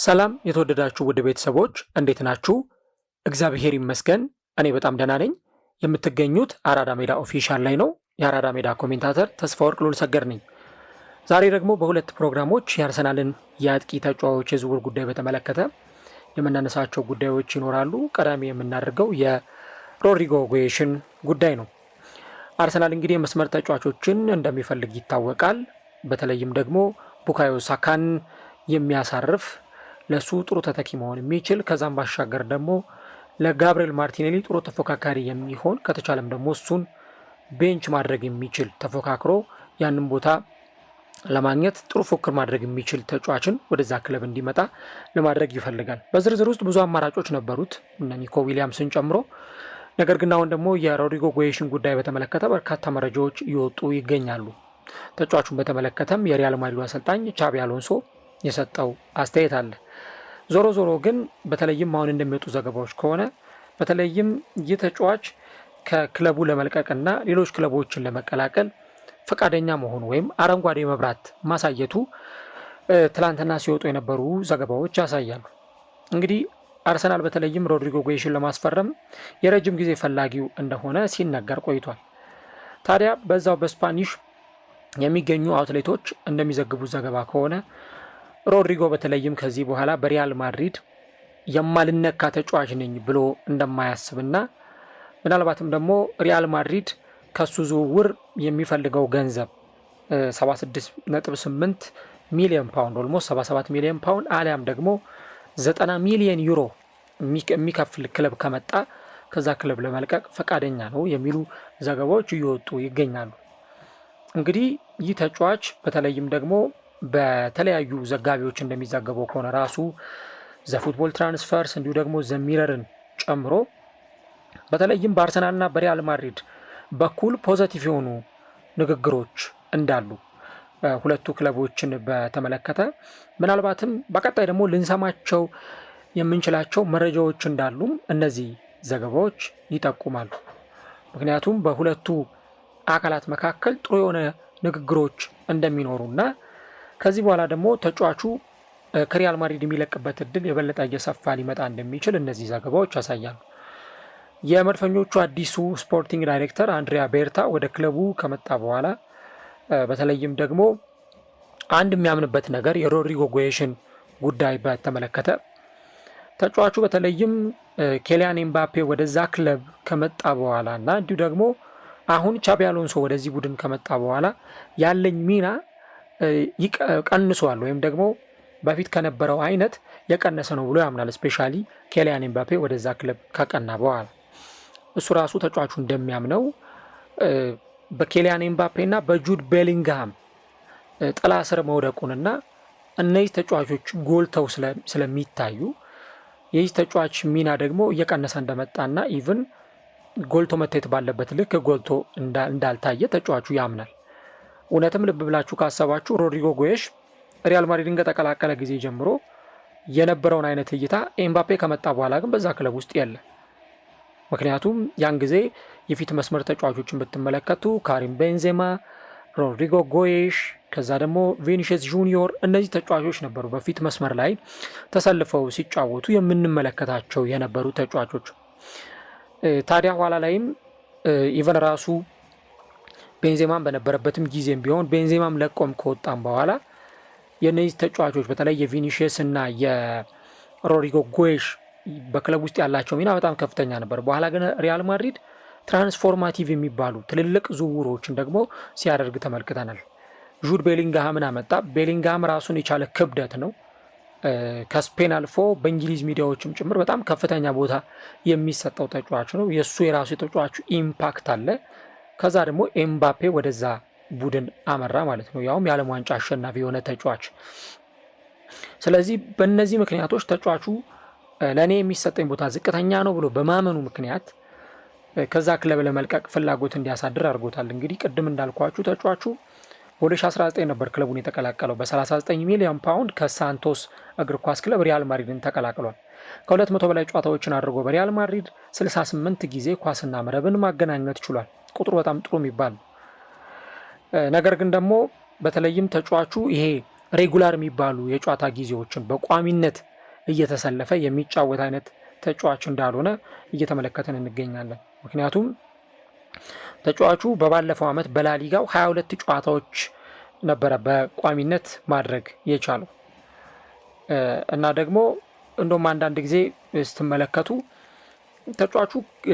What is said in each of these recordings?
ሰላም የተወደዳችሁ ውድ ቤተሰቦች እንዴት ናችሁ? እግዚአብሔር ይመስገን እኔ በጣም ደህና ነኝ። የምትገኙት አራዳ ሜዳ ኦፊሻል ላይ ነው። የአራዳ ሜዳ ኮሜንታተር ተስፋወርቅ ሉልሰገድ ነኝ። ዛሬ ደግሞ በሁለት ፕሮግራሞች የአርሰናልን የአጥቂ ተጫዋቾች የዝውውር ጉዳይ በተመለከተ የምናነሳቸው ጉዳዮች ይኖራሉ። ቀዳሚ የምናደርገው የሮድሪጎ ጎዬሽን ጉዳይ ነው። አርሰናል እንግዲህ የመስመር ተጫዋቾችን እንደሚፈልግ ይታወቃል። በተለይም ደግሞ ቡካዮ ሳካን የሚያሳርፍ ለሱ ጥሩ ተተኪ መሆን የሚችል ከዛም ባሻገር ደግሞ ለጋብሪኤል ማርቲኔሊ ጥሩ ተፎካካሪ የሚሆን ከተቻለም ደግሞ እሱን ቤንች ማድረግ የሚችል ተፎካክሮ ያንን ቦታ ለማግኘት ጥሩ ፉክክር ማድረግ የሚችል ተጫዋችን ወደዛ ክለብ እንዲመጣ ለማድረግ ይፈልጋል። በዝርዝር ውስጥ ብዙ አማራጮች ነበሩት እነ ኒኮ ዊሊያምስን ጨምሮ። ነገር ግን አሁን ደግሞ የሮድሪጎ ጎዬሽን ጉዳይ በተመለከተ በርካታ መረጃዎች እየወጡ ይገኛሉ። ተጫዋቹን በተመለከተም የሪያል ማድሪድ አሰልጣኝ ቻቢ አሎንሶ የሰጠው አስተያየት አለ። ዞሮ ዞሮ ግን በተለይም አሁን እንደሚወጡ ዘገባዎች ከሆነ በተለይም ይህ ተጫዋች ከክለቡ ለመልቀቅና ሌሎች ክለቦችን ለመቀላቀል ፈቃደኛ መሆኑ ወይም አረንጓዴ መብራት ማሳየቱ ትላንትና ሲወጡ የነበሩ ዘገባዎች ያሳያሉ። እንግዲህ አርሰናል በተለይም ሮድሪጎ ጎዬሽን ለማስፈረም የረጅም ጊዜ ፈላጊው እንደሆነ ሲነገር ቆይቷል። ታዲያ በዛው በስፓኒሽ የሚገኙ አውትሌቶች እንደሚዘግቡት ዘገባ ከሆነ ሮድሪጎ በተለይም ከዚህ በኋላ በሪያል ማድሪድ የማልነካ ተጫዋች ነኝ ብሎ እንደማያስብና ምናልባትም ደግሞ ሪያል ማድሪድ ከሱ ዝውውር የሚፈልገው ገንዘብ 76.8 ሚሊዮን ፓውንድ ኦልሞስት 77 ሚሊዮን ፓውንድ አሊያም ደግሞ 90 ሚሊዮን ዩሮ የሚከፍል ክለብ ከመጣ ከዛ ክለብ ለመልቀቅ ፈቃደኛ ነው የሚሉ ዘገባዎች እየወጡ ይገኛሉ። እንግዲህ ይህ ተጫዋች በተለይም ደግሞ በተለያዩ ዘጋቢዎች እንደሚዘገበው ከሆነ ራሱ ዘፉትቦል ትራንስፈርስ እንዲሁ ደግሞ ዘሚረርን ጨምሮ በተለይም በአርሰናልና በሪያል ማድሪድ በኩል ፖዘቲቭ የሆኑ ንግግሮች እንዳሉ ሁለቱ ክለቦችን በተመለከተ ምናልባትም በቀጣይ ደግሞ ልንሰማቸው የምንችላቸው መረጃዎች እንዳሉም እነዚህ ዘገባዎች ይጠቁማሉ። ምክንያቱም በሁለቱ አካላት መካከል ጥሩ የሆነ ንግግሮች እንደሚኖሩና ከዚህ በኋላ ደግሞ ተጫዋቹ ከሪያል ማድሪድ የሚለቅበት እድል የበለጠ እየሰፋ ሊመጣ እንደሚችል እነዚህ ዘገባዎች ያሳያሉ። የመድፈኞቹ አዲሱ ስፖርቲንግ ዳይሬክተር አንድሪያ ቤርታ ወደ ክለቡ ከመጣ በኋላ በተለይም ደግሞ አንድ የሚያምንበት ነገር የሮድሪጎ ጎዬሽን ጉዳይ በተመለከተ ተጫዋቹ በተለይም ኬሊያን ኤምባፔ ወደዛ ክለብ ከመጣ በኋላ እና እንዲሁ ደግሞ አሁን ቻቢ አሎንሶ ወደዚህ ቡድን ከመጣ በኋላ ያለኝ ሚና ቀንሷል ወይም ደግሞ በፊት ከነበረው አይነት የቀነሰ ነው ብሎ ያምናል። ስፔሻሊ ኬሊያን ኤምባፔ ወደዛ ክለብ ከቀና በኋላ እሱ ራሱ ተጫዋቹ እንደሚያምነው በኬሊያን ኤምባፔ እና በጁድ ቤሊንግሃም ጥላ ስር መውደቁንና እነዚህ ተጫዋቾች ጎልተው ስለሚታዩ የዚህ ተጫዋች ሚና ደግሞ እየቀነሰ እንደመጣና ኢቭን ጎልቶ መታየት ባለበት ልክ ጎልቶ እንዳልታየ ተጫዋቹ ያምናል። እውነትም ልብ ብላችሁ ካሰባችሁ ሮድሪጎ ጎዬሽ ሪያል ማድሪድን ከተቀላቀለ ጊዜ ጀምሮ የነበረውን አይነት እይታ ኤምባፔ ከመጣ በኋላ ግን በዛ ክለብ ውስጥ የለ። ምክንያቱም ያን ጊዜ የፊት መስመር ተጫዋቾችን ብትመለከቱ ካሪም ቤንዜማ፣ ሮድሪጎ ጎዬሽ ከዛ ደግሞ ቪኒሺየስ ጁኒዮር እነዚህ ተጫዋቾች ነበሩ በፊት መስመር ላይ ተሰልፈው ሲጫወቱ የምንመለከታቸው የነበሩ ተጫዋቾች። ታዲያ ኋላ ላይም ኢቨን ራሱ ቤንዜማም በነበረበትም ጊዜም ቢሆን ቤንዜማም ለቆም ከወጣም በኋላ የነዚህ ተጫዋቾች በተለይ የቪኒሺየስ እና የሮድሪጎ ጎዬሽ በክለብ ውስጥ ያላቸው ሚና በጣም ከፍተኛ ነበር። በኋላ ግን ሪያል ማድሪድ ትራንስፎርማቲቭ የሚባሉ ትልልቅ ዝውውሮችን ደግሞ ሲያደርግ ተመልክተናል። ጁድ ቤሊንግሃምን አመጣ። ቤሊንግሃም ራሱን የቻለ ክብደት ነው። ከስፔን አልፎ በእንግሊዝ ሚዲያዎችም ጭምር በጣም ከፍተኛ ቦታ የሚሰጠው ተጫዋች ነው። የእሱ የራሱ የተጫዋቹ ኢምፓክት አለ። ከዛ ደግሞ ኤምባፔ ወደዛ ቡድን አመራ ማለት ነው፣ ያውም የዓለም ዋንጫ አሸናፊ የሆነ ተጫዋች። ስለዚህ በእነዚህ ምክንያቶች ተጫዋቹ ለእኔ የሚሰጠኝ ቦታ ዝቅተኛ ነው ብሎ በማመኑ ምክንያት ከዛ ክለብ ለመልቀቅ ፍላጎት እንዲያሳድር አድርጎታል። እንግዲህ ቅድም እንዳልኳችሁ ተጫዋቹ በ2019 ነበር ክለቡን የተቀላቀለው። በ39 ሚሊዮን ፓውንድ ከሳንቶስ እግር ኳስ ክለብ ሪያል ማድሪድን ተቀላቅሏል። ከ200 በላይ ጨዋታዎችን አድርጎ በሪያል ማድሪድ 68 ጊዜ ኳስና መረብን ማገናኘት ችሏል። ቁጥሩ በጣም ጥሩ የሚባል ነገር ግን ደግሞ በተለይም ተጫዋቹ ይሄ ሬጉላር የሚባሉ የጨዋታ ጊዜዎችን በቋሚነት እየተሰለፈ የሚጫወት አይነት ተጫዋች እንዳልሆነ እየተመለከትን እንገኛለን። ምክንያቱም ተጫዋቹ በባለፈው ዓመት በላሊጋው 22 ጨዋታዎች ነበረ በቋሚነት ማድረግ የቻለው እና ደግሞ እንደውም አንዳንድ ጊዜ ስትመለከቱ ተጫዋቹ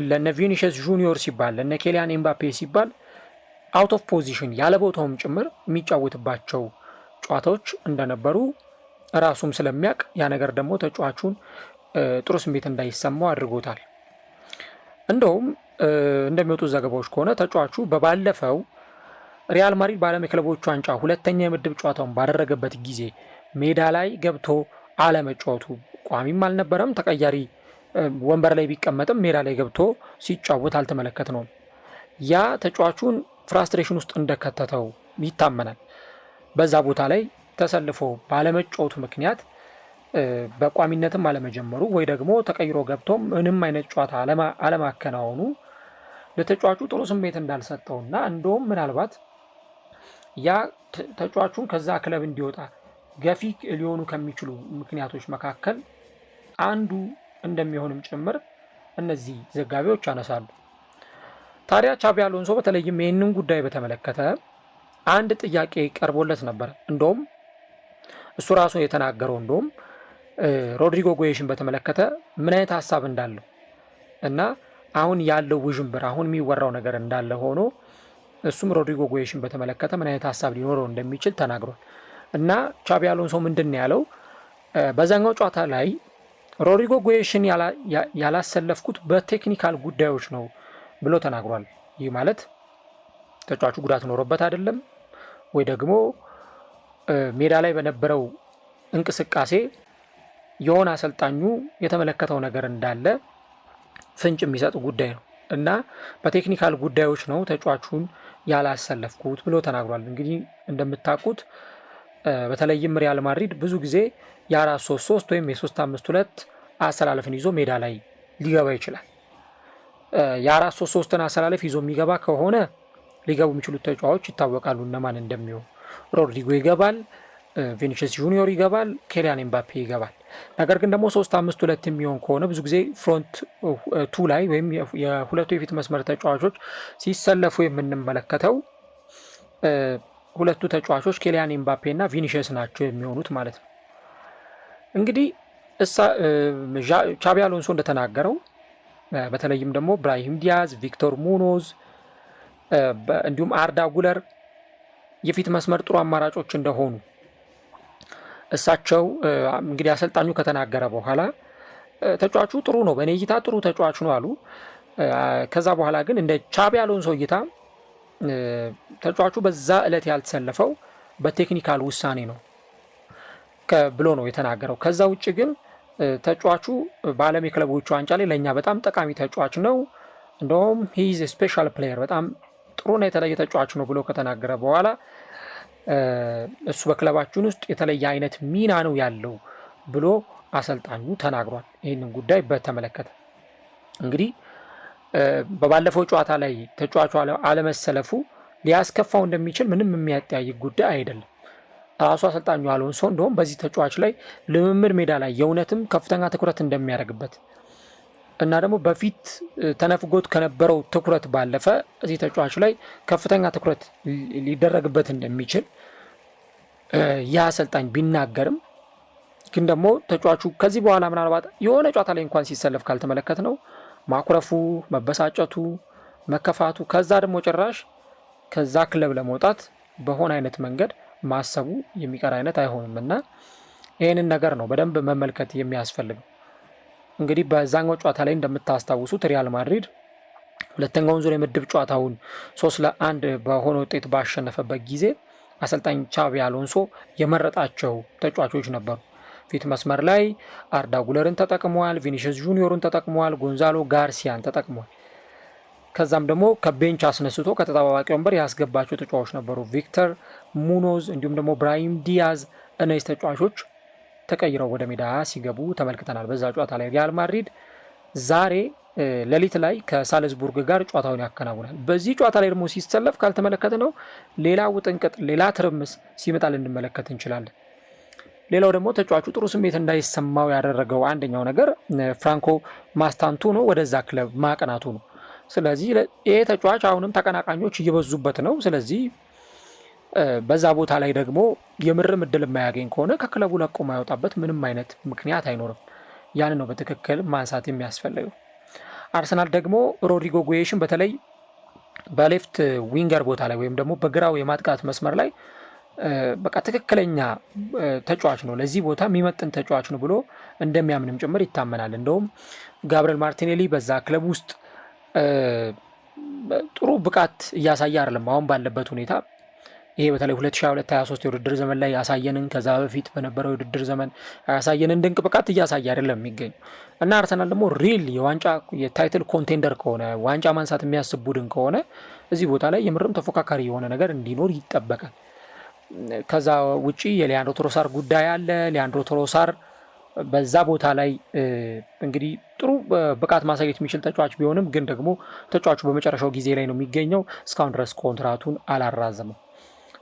ለነ ቪኒሽስ ጁኒዮር ሲባል ለነ ኬሊያን ኤምባፔ ሲባል አውት ኦፍ ፖዚሽን ያለ ቦታውም ጭምር የሚጫወትባቸው ጨዋታዎች እንደነበሩ ራሱም ስለሚያውቅ ያ ነገር ደግሞ ተጫዋቹን ጥሩ ስሜት እንዳይሰማው አድርጎታል። እንደውም እንደሚወጡ ዘገባዎች ከሆነ ተጫዋቹ በባለፈው ሪያል ማድሪድ በዓለም የክለቦች ዋንጫ ሁለተኛ የምድብ ጨዋታውን ባደረገበት ጊዜ ሜዳ ላይ ገብቶ አለመጫወቱ ቋሚም አልነበረም፣ ተቀያሪ ወንበር ላይ ቢቀመጥም ሜዳ ላይ ገብቶ ሲጫወት አልተመለከትነውም። ያ ተጫዋቹን ፍራስትሬሽን ውስጥ እንደከተተው ይታመናል። በዛ ቦታ ላይ ተሰልፎ ባለመጫወቱ ምክንያት በቋሚነትም አለመጀመሩ ወይ ደግሞ ተቀይሮ ገብቶ ምንም አይነት ጨዋታ አለማከናወኑ ለተጫዋቹ ጥሩ ስሜት እንዳልሰጠውና እንደውም ምናልባት ያ ተጫዋቹን ከዛ ክለብ እንዲወጣ ገፊ ሊሆኑ ከሚችሉ ምክንያቶች መካከል አንዱ እንደሚሆንም ጭምር እነዚህ ዘጋቢዎች ያነሳሉ። ታዲያ ቻቢ አሎንሶ በተለይም ይህንን ጉዳይ በተመለከተ አንድ ጥያቄ ቀርቦለት ነበር። እንደውም እሱ ራሱ የተናገረው እንደውም ሮድሪጎ ጎዬሽን በተመለከተ ምን አይነት ሀሳብ እንዳለው እና አሁን ያለው ውዥንብር አሁን የሚወራው ነገር እንዳለ ሆኖ እሱም ሮድሪጎ ጎዬሽን በተመለከተ ምን አይነት ሀሳብ ሊኖረው እንደሚችል ተናግሯል። እና ቻቢ አሎንሶ ምንድን ነው ያለው? በዛኛው ጨዋታ ላይ ሮድሪጎ ጎዬሽን ያላሰለፍኩት በቴክኒካል ጉዳዮች ነው ብሎ ተናግሯል። ይህ ማለት ተጫዋቹ ጉዳት ኖሮበት አይደለም ወይ ደግሞ ሜዳ ላይ በነበረው እንቅስቃሴ የሆነ አሰልጣኙ የተመለከተው ነገር እንዳለ ፍንጭ የሚሰጥ ጉዳይ ነው እና በቴክኒካል ጉዳዮች ነው ተጫዋቹን ያላሰለፍኩት ብሎ ተናግሯል። እንግዲህ እንደምታውቁት በተለይም ሪያል ማድሪድ ብዙ ጊዜ የ4-3-3 ወይም የ3-5-2 አሰላለፍን ይዞ ሜዳ ላይ ሊገባ ይችላል። የ4-3-3ን አሰላለፍ ይዞ የሚገባ ከሆነ ሊገቡ የሚችሉት ተጫዋቾች ይታወቃሉ እነማን እንደሚሆኑ። ሮድሪጎ ይገባል፣ ቪኒሽስ ጁኒዮር ይገባል፣ ኬሊያን ኤምባፔ ይገባል። ነገር ግን ደግሞ 3-5-2 የሚሆን ከሆነ ብዙ ጊዜ ፍሮንት ቱ ላይ ወይም የሁለቱ የፊት መስመር ተጫዋቾች ሲሰለፉ የምንመለከተው ሁለቱ ተጫዋቾች ኬሊያን ኤምባፔ እና ቪኒሽስ ናቸው የሚሆኑት ማለት ነው። እንግዲህ ቻቢ አሎንሶ እንደተናገረው በተለይም ደግሞ ብራሂም ዲያዝ፣ ቪክቶር ሙኖዝ እንዲሁም አርዳ ጉለር የፊት መስመር ጥሩ አማራጮች እንደሆኑ እሳቸው እንግዲህ አሰልጣኙ ከተናገረ በኋላ ተጫዋቹ ጥሩ ነው፣ በእኔ እይታ ጥሩ ተጫዋች ነው አሉ። ከዛ በኋላ ግን እንደ ቻቢ አሎንሶ እይታ ተጫዋቹ በዛ ዕለት ያልተሰለፈው በቴክኒካል ውሳኔ ነው ብሎ ነው የተናገረው። ከዛ ውጭ ግን ተጫዋቹ በዓለም የክለቦች ዋንጫ ላይ ለእኛ በጣም ጠቃሚ ተጫዋች ነው፣ እንደውም ሂዝ ስፔሻል ፕሌየር በጣም ጥሩና የተለየ ተጫዋች ነው ብሎ ከተናገረ በኋላ እሱ በክለባችን ውስጥ የተለየ አይነት ሚና ነው ያለው ብሎ አሰልጣኙ ተናግሯል። ይህንን ጉዳይ በተመለከተ እንግዲህ በባለፈው ጨዋታ ላይ ተጫዋቹ አለመሰለፉ ሊያስከፋው እንደሚችል ምንም የሚያጠያይቅ ጉዳይ አይደለም። ራሱ አሰልጣኙ አሎንሶ እንደውም በዚህ ተጫዋች ላይ ልምምድ ሜዳ ላይ የእውነትም ከፍተኛ ትኩረት እንደሚያደርግበት እና ደግሞ በፊት ተነፍጎት ከነበረው ትኩረት ባለፈ እዚህ ተጫዋች ላይ ከፍተኛ ትኩረት ሊደረግበት እንደሚችል ይህ አሰልጣኝ ቢናገርም ግን ደግሞ ተጫዋቹ ከዚህ በኋላ ምናልባት የሆነ ጨዋታ ላይ እንኳን ሲሰለፍ ካልተመለከት ነው ማኩረፉ፣ መበሳጨቱ፣ መከፋቱ ከዛ ደግሞ ጭራሽ ከዛ ክለብ ለመውጣት በሆነ አይነት መንገድ ማሰቡ የሚቀር አይነት አይሆንም እና ይህንን ነገር ነው በደንብ መመልከት የሚያስፈልገው። እንግዲህ በዛኛው ጨዋታ ላይ እንደምታስታውሱት ሪያል ማድሪድ ሁለተኛውን ዙር የምድብ ጨዋታውን 3-1 በሆነ ውጤት ባሸነፈበት ጊዜ አሰልጣኝ ቻቢ አሎንሶ የመረጣቸው ተጫዋቾች ነበሩ። ፊት መስመር ላይ አርዳ ጉለርን ተጠቅመዋል፣ ቪኒሽስ ጁኒዮርን ተጠቅመዋል፣ ጎንዛሎ ጋርሲያን ተጠቅመዋል። ከዛም ደግሞ ከቤንች አስነስቶ ከተጠባባቂ ወንበር ያስገባቸው ተጫዋቾች ነበሩ፣ ቪክተር ሙኖዝ እንዲሁም ደግሞ ብራሂም ዲያዝ። እነዚህ ተጫዋቾች ተቀይረው ወደ ሜዳ ሲገቡ ተመልክተናል። በዛ ጨዋታ ላይ ሪያል ማድሪድ ዛሬ ሌሊት ላይ ከሳልዝቡርግ ጋር ጨዋታውን ያከናውናል። በዚህ ጨዋታ ላይ ደግሞ ሲሰለፍ ካልተመለከተ ነው ሌላ ውጥንቅጥ፣ ሌላ ትርምስ ሲመጣ ልንመለከት እንችላለን። ሌላው ደግሞ ተጫዋቹ ጥሩ ስሜት እንዳይሰማው ያደረገው አንደኛው ነገር ፍራንኮ ማስታንቱኖ ወደዛ ክለብ ማቅናቱ ነው። ስለዚህ ይሄ ተጫዋች አሁንም ተቀናቃኞች እየበዙበት ነው። ስለዚህ በዛ ቦታ ላይ ደግሞ የምርም እድል የማያገኝ ከሆነ ከክለቡ ለቆ የማይወጣበት ምንም አይነት ምክንያት አይኖርም። ያን ነው በትክክል ማንሳት የሚያስፈልገው። አርሰናል ደግሞ ሮድሪጎ ጉዬሽን በተለይ በሌፍት ዊንገር ቦታ ላይ ወይም ደግሞ በግራው የማጥቃት መስመር ላይ በቃ ትክክለኛ ተጫዋች ነው፣ ለዚህ ቦታ የሚመጥን ተጫዋች ነው ብሎ እንደሚያምንም ጭምር ይታመናል። እንደውም ጋብሪኤል ማርቲኔሊ በዛ ክለብ ውስጥ ጥሩ ብቃት እያሳየ አይደለም አሁን ባለበት ሁኔታ። ይሄ በተለይ 2022-23 የውድድር ዘመን ላይ ያሳየንን ከዛ በፊት በነበረው የውድድር ዘመን ያሳየንን ድንቅ ብቃት እያሳየ አይደለም የሚገኙ እና አርሰናል ደግሞ ሪል የዋንጫ የታይትል ኮንቴንደር ከሆነ ዋንጫ ማንሳት የሚያስብ ቡድን ከሆነ እዚህ ቦታ ላይ የምርም ተፎካካሪ የሆነ ነገር እንዲኖር ይጠበቃል። ከዛ ውጪ የሊያንድሮ ትሮሳር ጉዳይ አለ። ሊያንድሮ ትሮሳር በዛ ቦታ ላይ እንግዲህ ጥሩ ብቃት ማሳየት የሚችል ተጫዋች ቢሆንም ግን ደግሞ ተጫዋቹ በመጨረሻው ጊዜ ላይ ነው የሚገኘው። እስካሁን ድረስ ኮንትራቱን አላራዘመም።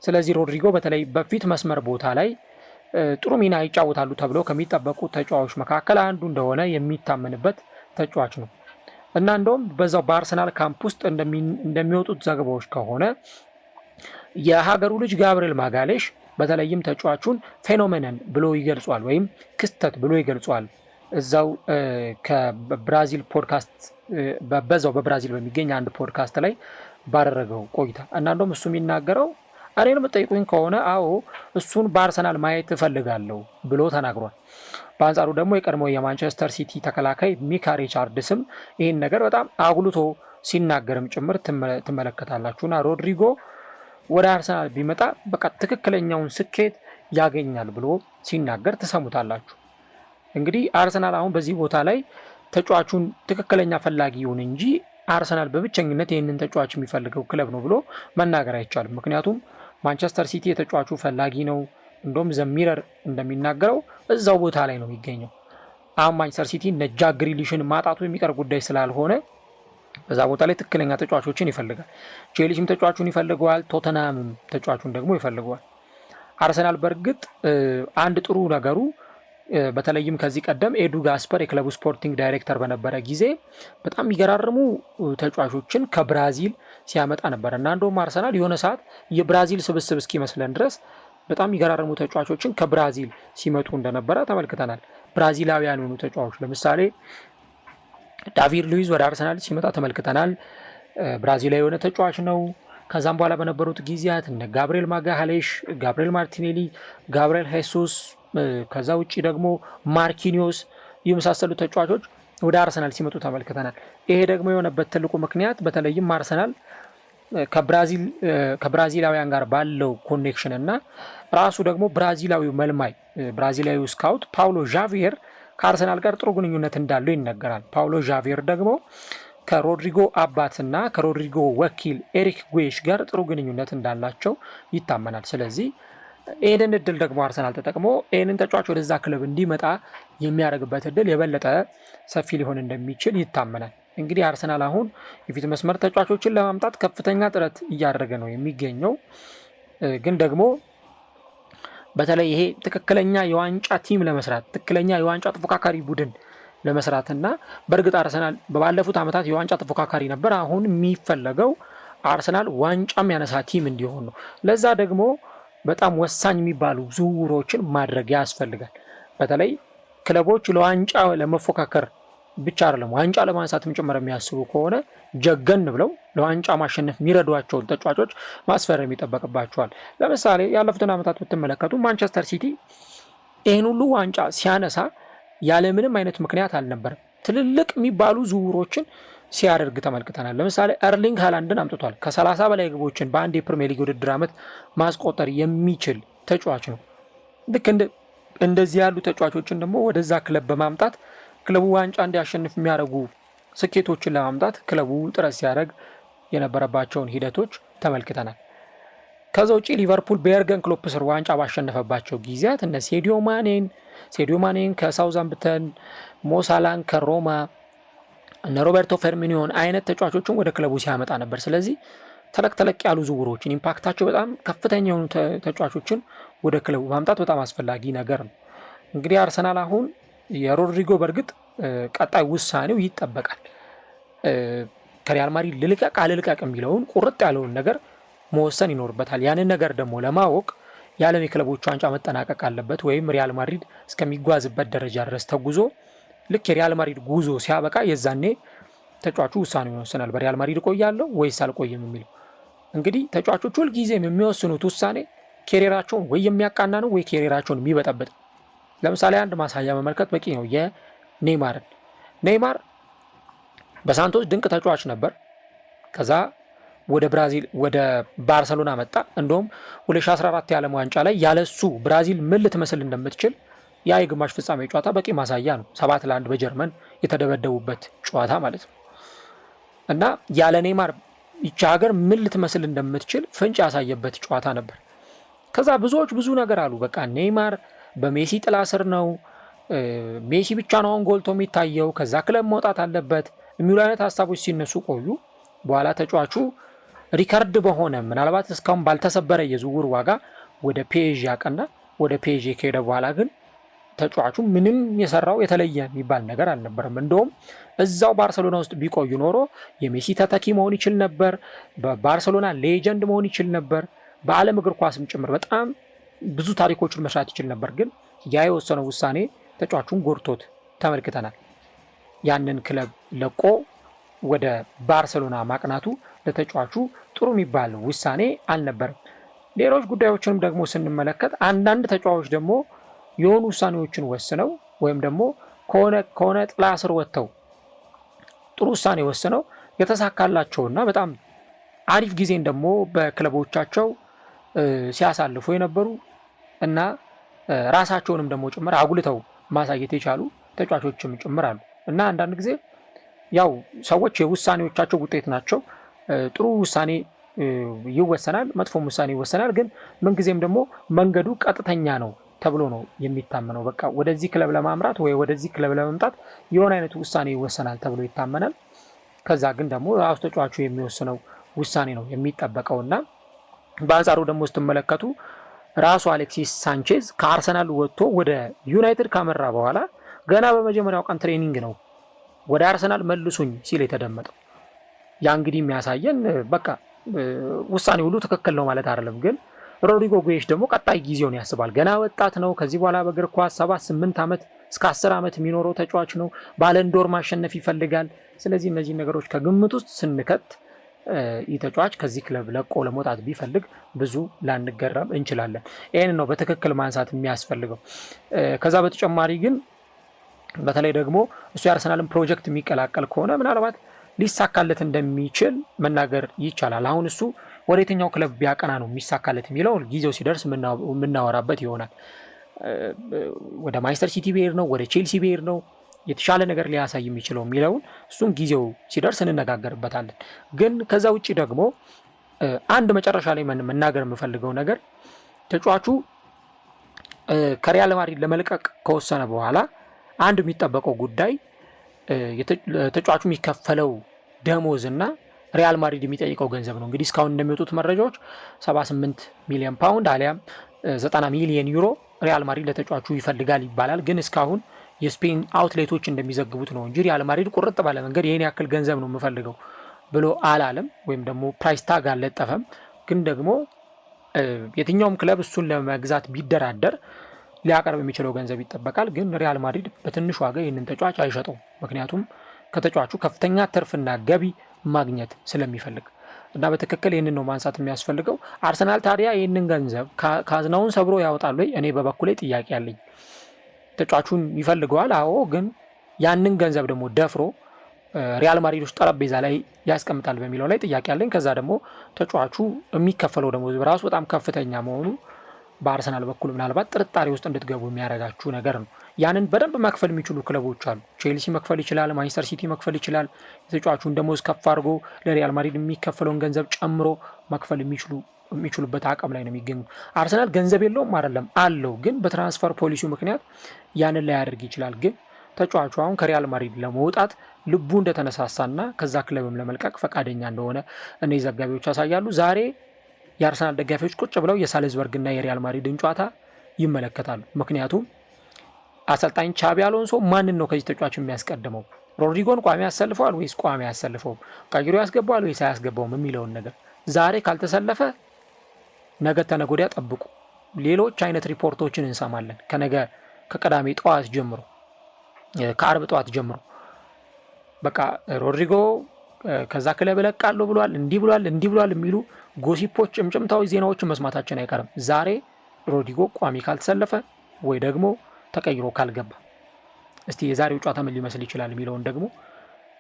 ስለዚህ ሮድሪጎ በተለይ በፊት መስመር ቦታ ላይ ጥሩ ሚና ይጫወታሉ ተብለው ከሚጠበቁ ተጫዋቾች መካከል አንዱ እንደሆነ የሚታመንበት ተጫዋች ነው እና እንደውም በዛው በአርሰናል ካምፕ ውስጥ እንደሚወጡት ዘገባዎች ከሆነ የሀገሩ ልጅ ጋብሪኤል ማጋሌሽ በተለይም ተጫዋቹን ፌኖሜነን ብሎ ይገልጿል ወይም ክስተት ብሎ ይገልጿል። እዛው ከብራዚል ፖድካስት በዛው በብራዚል በሚገኝ አንድ ፖድካስት ላይ ባደረገው ቆይታ እና እንደውም እሱ የሚናገረው እኔን የምጠይቁኝ ከሆነ አዎ እሱን በአርሰናል ማየት እፈልጋለሁ ብሎ ተናግሯል። በአንጻሩ ደግሞ የቀድሞ የማንቸስተር ሲቲ ተከላካይ ሚካ ሪቻርድስም ይህን ነገር በጣም አጉልቶ ሲናገርም ጭምር ትመለከታላችሁና ሮድሪጎ ወደ አርሰናል ቢመጣ በቃ ትክክለኛውን ስኬት ያገኛል ብሎ ሲናገር ትሰሙታላችሁ። እንግዲህ አርሰናል አሁን በዚህ ቦታ ላይ ተጫዋቹን ትክክለኛ ፈላጊ ይሁን እንጂ አርሰናል በብቸኝነት ይህንን ተጫዋች የሚፈልገው ክለብ ነው ብሎ መናገር አይቻልም። ምክንያቱም ማንቸስተር ሲቲ የተጫዋቹ ፈላጊ ነው። እንደውም ዘሚረር እንደሚናገረው እዛው ቦታ ላይ ነው የሚገኘው። አሁን ማንቸስተር ሲቲ እነ ጃክ ግሪሊሽን ማጣቱ የሚቀር ጉዳይ ስላልሆነ በዛ ቦታ ላይ ትክክለኛ ተጫዋቾችን ይፈልጋል። ቼልሲም ተጫዋቹን ይፈልገዋል፣ ቶተንሃምም ተጫዋቹን ደግሞ ይፈልገዋል። አርሰናል በእርግጥ አንድ ጥሩ ነገሩ በተለይም ከዚህ ቀደም ኤዱ ጋስፐር የክለቡ ስፖርቲንግ ዳይሬክተር በነበረ ጊዜ በጣም የሚገራርሙ ተጫዋቾችን ከብራዚል ሲያመጣ ነበር እና እንደውም አርሰናል የሆነ ሰዓት የብራዚል ስብስብ እስኪመስለን ድረስ በጣም የሚገራርሙ ተጫዋቾችን ከብራዚል ሲመጡ እንደነበረ ተመልክተናል። ብራዚላውያን የሆኑ ተጫዋቾች ለምሳሌ ዳቪድ ሉዊዝ ወደ አርሰናል ሲመጣ ተመልክተናል። ብራዚላዊ የሆነ ተጫዋች ነው። ከዛም በኋላ በነበሩት ጊዜያት እነ ጋብሪኤል ማጋሌሽ፣ ጋብሪኤል ማርቲኔሊ፣ ጋብሪኤል ሄሱስ ከዛ ውጪ ደግሞ ማርኪኒዮስ የመሳሰሉ ተጫዋቾች ወደ አርሰናል ሲመጡ ተመልክተናል። ይሄ ደግሞ የሆነበት ትልቁ ምክንያት በተለይም አርሰናል ከብራዚላውያን ጋር ባለው ኮኔክሽን እና ራሱ ደግሞ ብራዚላዊው መልማይ ብራዚላዊው ስካውት ፓውሎ ዣቪየር ከአርሰናል ጋር ጥሩ ግንኙነት እንዳለው ይነገራል። ፓውሎ ዣቪየር ደግሞ ከሮድሪጎ አባትና ከሮድሪጎ ወኪል ኤሪክ ጉዬሽ ጋር ጥሩ ግንኙነት እንዳላቸው ይታመናል። ስለዚህ ይህንን እድል ደግሞ አርሰናል ተጠቅሞ ይህንን ተጫዋች ወደዛ ክለብ እንዲመጣ የሚያደርግበት እድል የበለጠ ሰፊ ሊሆን እንደሚችል ይታመናል። እንግዲህ አርሰናል አሁን የፊት መስመር ተጫዋቾችን ለማምጣት ከፍተኛ ጥረት እያደረገ ነው የሚገኘው። ግን ደግሞ በተለይ ይሄ ትክክለኛ የዋንጫ ቲም ለመስራት ትክክለኛ የዋንጫ ተፎካካሪ ቡድን ለመስራትና በእርግጥ አርሰናል በባለፉት ዓመታት የዋንጫ ተፎካካሪ ነበር። አሁን የሚፈለገው አርሰናል ዋንጫ የሚያነሳ ቲም እንዲሆን ነው። ለዛ ደግሞ በጣም ወሳኝ የሚባሉ ዝውውሮችን ማድረግ ያስፈልጋል። በተለይ ክለቦች ለዋንጫ ለመፎካከር ብቻ አይደለም ዋንጫ ለማንሳትም ጭምር የሚያስቡ ከሆነ ጀገን ብለው ለዋንጫ ማሸነፍ የሚረዷቸውን ተጫዋቾች ማስፈረም ይጠበቅባቸዋል። ለምሳሌ ያለፉትን ዓመታት ብትመለከቱ ማንቸስተር ሲቲ ይህን ሁሉ ዋንጫ ሲያነሳ ያለምንም አይነት ምክንያት አልነበረም። ትልልቅ የሚባሉ ዝውውሮችን ሲያደርግ ተመልክተናል። ለምሳሌ ኤርሊንግ ሃላንድን አምጥቷል። ከ30 በላይ ግቦችን በአንድ የፕሪሚየር ሊግ ውድድር ዓመት ማስቆጠር የሚችል ተጫዋች ነው። ልክ እንደዚህ ያሉ ተጫዋቾችን ደግሞ ወደዛ ክለብ በማምጣት ክለቡ ዋንጫ እንዲያሸንፍ የሚያደርጉ ስኬቶችን ለማምጣት ክለቡ ጥረት ሲያደርግ የነበረባቸውን ሂደቶች ተመልክተናል። ከዛ ውጪ ሊቨርፑል በኤርገን ክሎፕ ስር ዋንጫ ባሸነፈባቸው ጊዜያት እነ ሴዲዮ ማኔን ከሳውዛምፕተን፣ ሞሳላን ከሮማ፣ እነ ሮበርቶ ፌርሚኒዮን አይነት ተጫዋቾችን ወደ ክለቡ ሲያመጣ ነበር። ስለዚህ ተለቅ ያሉ ዝውውሮችን ኢምፓክታቸው በጣም ከፍተኛ የሆኑ ተጫዋቾችን ወደ ክለቡ ማምጣት በጣም አስፈላጊ ነገር ነው። እንግዲህ አርሰናል አሁን የሮድሪጎ በእርግጥ ቀጣይ ውሳኔው ይጠበቃል። ከሪያል ማድሪድ ልልቀቅ አልልቀቅ የሚለውን ቁርጥ ያለውን ነገር መወሰን ይኖርበታል። ያንን ነገር ደግሞ ለማወቅ የዓለም የክለቦች ዋንጫ መጠናቀቅ አለበት፣ ወይም ሪያል ማድሪድ እስከሚጓዝበት ደረጃ ድረስ ተጉዞ ልክ የሪያል ማድሪድ ጉዞ ሲያበቃ የዛኔ ተጫዋቹ ውሳኔውን ይወስናል። በሪያል ማድሪድ እቆያለሁ ወይስ አልቆይም የሚለው። እንግዲህ ተጫዋቾች ሁልጊዜም የሚወስኑት ውሳኔ ኬሪራቸውን ወይ የሚያቃና ነው ወይ ኬሪራቸውን የሚበጠብጥ። ለምሳሌ አንድ ማሳያ መመልከት በቂ ነው። የኔይማርን ኔይማር በሳንቶስ ድንቅ ተጫዋች ነበር። ከዛ ወደ ብራዚል ወደ ባርሰሎና መጣ። እንደውም 2014 የዓለም ዋንጫ ላይ ያለሱ ብራዚል ምን ልትመስል እንደምትችል ያ የግማሽ ፍጻሜ ጨዋታ በቂ ማሳያ ነው። 7-1 በጀርመን የተደበደቡበት ጨዋታ ማለት ነው። እና ያለ ኔይማር ይቺ ሀገር ምን ልትመስል እንደምትችል ፍንጭ ያሳየበት ጨዋታ ነበር። ከዛ ብዙዎች ብዙ ነገር አሉ። በቃ ኔይማር በሜሲ ጥላ ስር ነው፣ ሜሲ ብቻ ነው አሁን ጎልቶ የሚታየው፣ ከዛ ክለብ መውጣት አለበት የሚሉ አይነት ሀሳቦች ሲነሱ ቆዩ። በኋላ ተጫዋቹ ሪከርድ በሆነ ምናልባት እስካሁን ባልተሰበረ የዝውውር ዋጋ ወደ ፒኤስጂ ያቀና። ወደ ፒኤስጂ ከሄደ በኋላ ግን ተጫዋቹ ምንም የሰራው የተለየ የሚባል ነገር አልነበረም። እንደውም እዛው ባርሰሎና ውስጥ ቢቆዩ ኖሮ የሜሲ ተተኪ መሆን ይችል ነበር፣ በባርሰሎና ሌጀንድ መሆን ይችል ነበር፣ በዓለም እግር ኳስም ጭምር በጣም ብዙ ታሪኮችን መስራት ይችል ነበር። ግን ያ የወሰነው ውሳኔ ተጫዋቹን ጎድቶት ተመልክተናል። ያንን ክለብ ለቆ ወደ ባርሰሎና ማቅናቱ ለተጫዋቹ ጥሩ የሚባል ውሳኔ አልነበረም። ሌሎች ጉዳዮችንም ደግሞ ስንመለከት አንዳንድ ተጫዋቾች ደግሞ የሆኑ ውሳኔዎችን ወስነው ወይም ደግሞ ከሆነ ጥላ ስር ወጥተው ጥሩ ውሳኔ ወስነው የተሳካላቸውና በጣም አሪፍ ጊዜን ደግሞ በክለቦቻቸው ሲያሳልፉ የነበሩ እና ራሳቸውንም ደግሞ ጭምር አጉልተው ማሳየት የቻሉ ተጫዋቾችም ጭምር አሉ። እና አንዳንድ ጊዜ ያው ሰዎች የውሳኔዎቻቸው ውጤት ናቸው። ጥሩ ውሳኔ ይወሰናል፣ መጥፎም ውሳኔ ይወሰናል። ግን ምንጊዜም ደግሞ መንገዱ ቀጥተኛ ነው ተብሎ ነው የሚታመነው። በቃ ወደዚህ ክለብ ለማምራት ወይ ወደዚህ ክለብ ለመምጣት የሆነ አይነት ውሳኔ ይወሰናል ተብሎ ይታመናል። ከዛ ግን ደግሞ ራሱ ተጫዋቹ የሚወስነው ውሳኔ ነው የሚጠበቀውና በአንጻሩ ደግሞ ስትመለከቱ ራሱ አሌክሲስ ሳንቼዝ ከአርሰናል ወጥቶ ወደ ዩናይትድ ካመራ በኋላ ገና በመጀመሪያው ቀን ትሬኒንግ ነው ወደ አርሰናል መልሱኝ ሲል የተደመጠው። ያ እንግዲህ የሚያሳየን በቃ ውሳኔ ሁሉ ትክክል ነው ማለት አይደለም። ግን ሮድሪጎ ጉዬሽ ደግሞ ቀጣይ ጊዜውን ያስባል። ገና ወጣት ነው። ከዚህ በኋላ በእግር ኳስ 7-8 ዓመት እስከ 10 ዓመት የሚኖረው ተጫዋች ነው። ባለንዶር ማሸነፍ ይፈልጋል። ስለዚህ እነዚህ ነገሮች ከግምት ውስጥ ስንከት ይህ ተጫዋች ከዚህ ክለብ ለቆ ለመውጣት ቢፈልግ ብዙ ላንገረም እንችላለን። ይህን ነው በትክክል ማንሳት የሚያስፈልገው። ከዛ በተጨማሪ ግን በተለይ ደግሞ እሱ የአርሰናልን ፕሮጀክት የሚቀላቀል ከሆነ ምናልባት ሊሳካለት እንደሚችል መናገር ይቻላል። አሁን እሱ ወደ የትኛው ክለብ ቢያቀና ነው የሚሳካለት የሚለው ጊዜው ሲደርስ የምናወራበት ይሆናል። ወደ ማንቸስተር ሲቲ ብሄር ነው፣ ወደ ቼልሲ ብሄር ነው የተሻለ ነገር ሊያሳይ የሚችለው የሚለውን እሱን ጊዜው ሲደርስ እንነጋገርበታለን። ግን ከዛ ውጭ ደግሞ አንድ መጨረሻ ላይ መናገር የምፈልገው ነገር ተጫዋቹ ከሪያል ማድሪድ ለመልቀቅ ከወሰነ በኋላ አንድ የሚጠበቀው ጉዳይ ተጫዋቹ የሚከፈለው ደሞዝ እና ሪያል ማድሪድ የሚጠይቀው ገንዘብ ነው። እንግዲህ እስካሁን እንደሚወጡት መረጃዎች 78 ሚሊዮን ፓውንድ አሊያም 90 ሚሊዮን ዩሮ ሪያል ማድሪድ ለተጫዋቹ ይፈልጋል ይባላል። ግን እስካሁን የስፔን አውትሌቶች እንደሚዘግቡት ነው እንጂ ሪያል ማድሪድ ቁርጥ ባለ መንገድ ይህን ያክል ገንዘብ ነው የምፈልገው ብሎ አላለም፣ ወይም ደግሞ ፕራይስ ታግ አልለጠፈም። ግን ደግሞ የትኛውም ክለብ እሱን ለመግዛት ቢደራደር ሊያቀርብ የሚችለው ገንዘብ ይጠበቃል። ግን ሪያል ማድሪድ በትንሽ ዋጋ ይህንን ተጫዋች አይሸጠውም፣ ምክንያቱም ከተጫዋቹ ከፍተኛ ትርፍና ገቢ ማግኘት ስለሚፈልግ እና በትክክል ይህንን ነው ማንሳት የሚያስፈልገው። አርሰናል ታዲያ ይህንን ገንዘብ ካዝናውን ሰብሮ ያወጣሉ? እኔ በበኩሌ ጥያቄ አለኝ። ተጫዋቹን ይፈልገዋል፣ አዎ። ግን ያንን ገንዘብ ደግሞ ደፍሮ ሪያል ማድሪድ ውስጥ ጠረጴዛ ላይ ያስቀምጣል በሚለው ላይ ጥያቄ አለኝ። ከዛ ደግሞ ተጫዋቹ የሚከፈለው ደግሞ ራሱ በጣም ከፍተኛ መሆኑ በአርሰናል በኩል ምናልባት ጥርጣሬ ውስጥ እንድትገቡ የሚያደርጋችሁ ነገር ነው። ያንን በደንብ መክፈል የሚችሉ ክለቦች አሉ። ቼልሲ መክፈል ይችላል፣ ማንቸስተር ሲቲ መክፈል ይችላል። የተጫዋቹን ደሞዝ ከፍ አድርጎ ለሪያል ማድሪድ የሚከፈለውን ገንዘብ ጨምሮ መክፈል የሚችሉበት አቅም ላይ ነው የሚገኙ። አርሰናል ገንዘብ የለውም አይደለም፣ አለው። ግን በትራንስፈር ፖሊሲው ምክንያት ያንን ላያደርግ ይችላል። ግን ተጫዋቹ አሁን ከሪያል ማድሪድ ለመውጣት ልቡ እንደተነሳሳና ከዛ ክለብም ለመልቀቅ ፈቃደኛ እንደሆነ እነዚህ ዘጋቢዎች ያሳያሉ። ዛሬ የአርሰናል ደጋፊዎች ቁጭ ብለው የሳልዝበርግና የሪያል ማድሪድን ጨዋታ ይመለከታሉ። ምክንያቱም አሰልጣኝ ቻቢ አሎንሶ ማንን ነው ከዚህ ተጫዋች የሚያስቀድመው? ሮድሪጎን ቋሚ ያሰልፈዋል ወይስ ቋሚ ያሰልፈውም? ቀይሮ ያስገባዋል ወይስ አያስገባውም የሚለውን ነገር ዛሬ ካልተሰለፈ ነገ ተነገ ወዲያ ጠብቁ፣ ሌሎች አይነት ሪፖርቶችን እንሰማለን። ከነገ ከቅዳሜ ጠዋት ጀምሮ ከአርብ ጠዋት ጀምሮ በቃ ሮድሪጎ ከዛ ክለብ እለቃለሁ ብሏል፣ እንዲህ ብሏል የሚሉ ጎሲፖች፣ ጭምጭምታዊ ዜናዎችን መስማታችን አይቀርም። ዛሬ ሮድሪጎ ቋሚ ካልተሰለፈ ወይ ደግሞ ተቀይሮ ካልገባ እስቲ የዛሬው ጨዋታ ምን ሊመስል ይችላል የሚለውን ደግሞ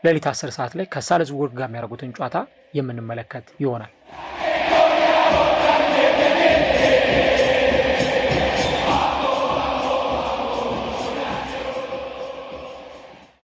ሌሊት 10 ሰዓት ላይ ከሳልዝቡርግ ጋር የሚያደርጉትን ጨዋታ የምንመለከት ይሆናል።